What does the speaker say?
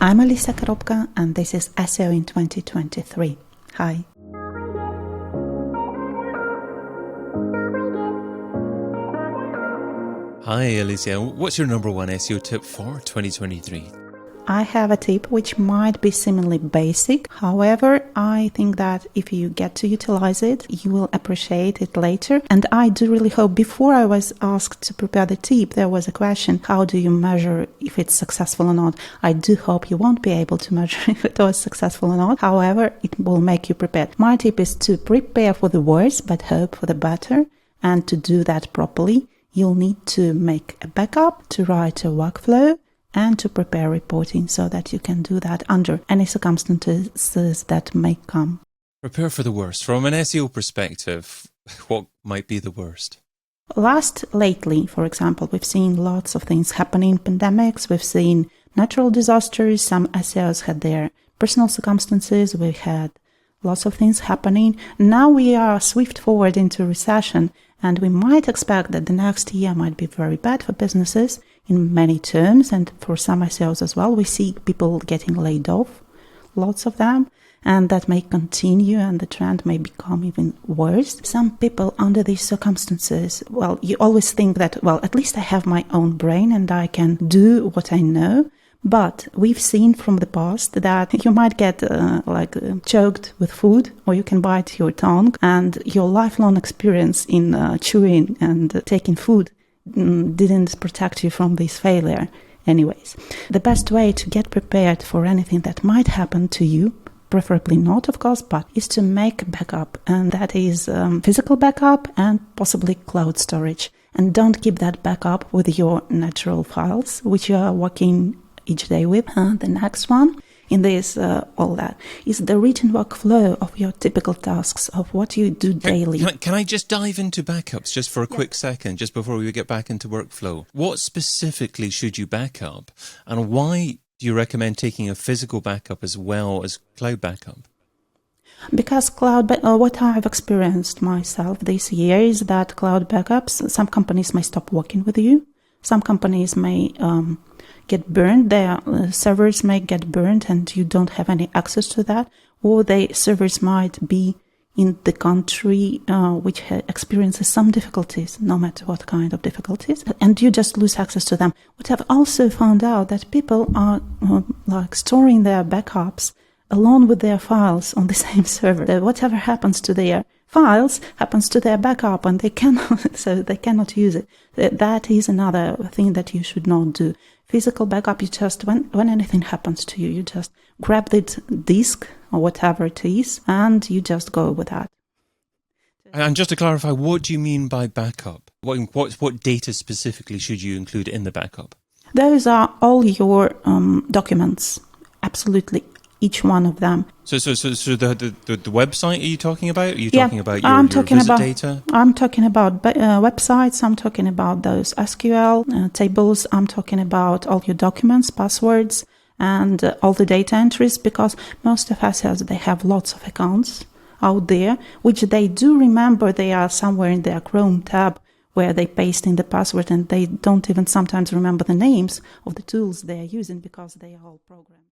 I'm Alisa Korobka, and this is SEO in 2023. Hi. Hi Alicia, what's your number one SEO tip for 2023? I have a tip which might be seemingly basic. However, I think that if you get to utilize it, you will appreciate it later. And I do really hope, before I was asked to prepare the tip, there was a question, how do you measure if it's successful or not? I do hope you won't be able to measure if it was successful or not. However, it will make you prepared. My tip is to prepare for the worst, but hope for the better. And to do that properly, you'll need to make a backup, to write a workflow, and to prepare reporting so that you can do that under any circumstances that may come. Prepare for the worst. From an SEO perspective, what might be the worst? Lately, for example, we've seen lots of things happening, pandemics, we've seen natural disasters, some SEOs had their personal circumstances, we had lots of things happening. Now we are swift forward into recession, and we might expect that the next year might be very bad for businesses in many terms, and for some SEOs as well. We see people getting laid off, lots of them, and that may continue and the trend may become even worse. Some people under these circumstances, well, you always think that, well, at least I have my own brain and I can do what I know. But we've seen from the past that you might get choked with food, or you can bite your tongue, and your lifelong experience in chewing and taking food didn't protect you from this failure. Anyways, the best way to get prepared for anything that might happen to you, preferably not, of course, but is to make a backup, and that is physical backup and possibly cloud storage. And don't keep that backup with your natural files, which you are working each day with. The next one in this, all that, is the written workflow of your typical tasks of what you do daily. Can I just dive into backups just for a quick second, just before we get back into workflow? What specifically should you back up, and why do you recommend taking a physical backup as well as cloud backup? Because what I've experienced myself this year is that cloud backups, some companies may stop working with you. Some companies may get burned, their servers may get burned and you don't have any access to that, or the servers might be in the country which experiences some difficulties, no matter what kind of difficulties, and you just lose access to them. What I've also found out that people are storing their backups along with their files on the same server. That whatever happens to their files happens to their backup, and they cannot use it. That is another thing that you should not do. Physical backup, you just, when anything happens to you, you just grab the disk or whatever it is, and you just go with that. And just to clarify, what do you mean by backup? What data specifically should you include in the backup? Those are all your documents, absolutely. Each one of them. So the website, are you talking about? Are you talking about your visit data? I'm talking about websites. I'm talking about those SQL tables. I'm talking about all your documents, passwords, and all the data entries, because most of us, they have lots of accounts out there, which they do remember. They are somewhere in their Chrome tab where they paste in the password, and they don't even sometimes remember the names of the tools they are using because they are all programmed.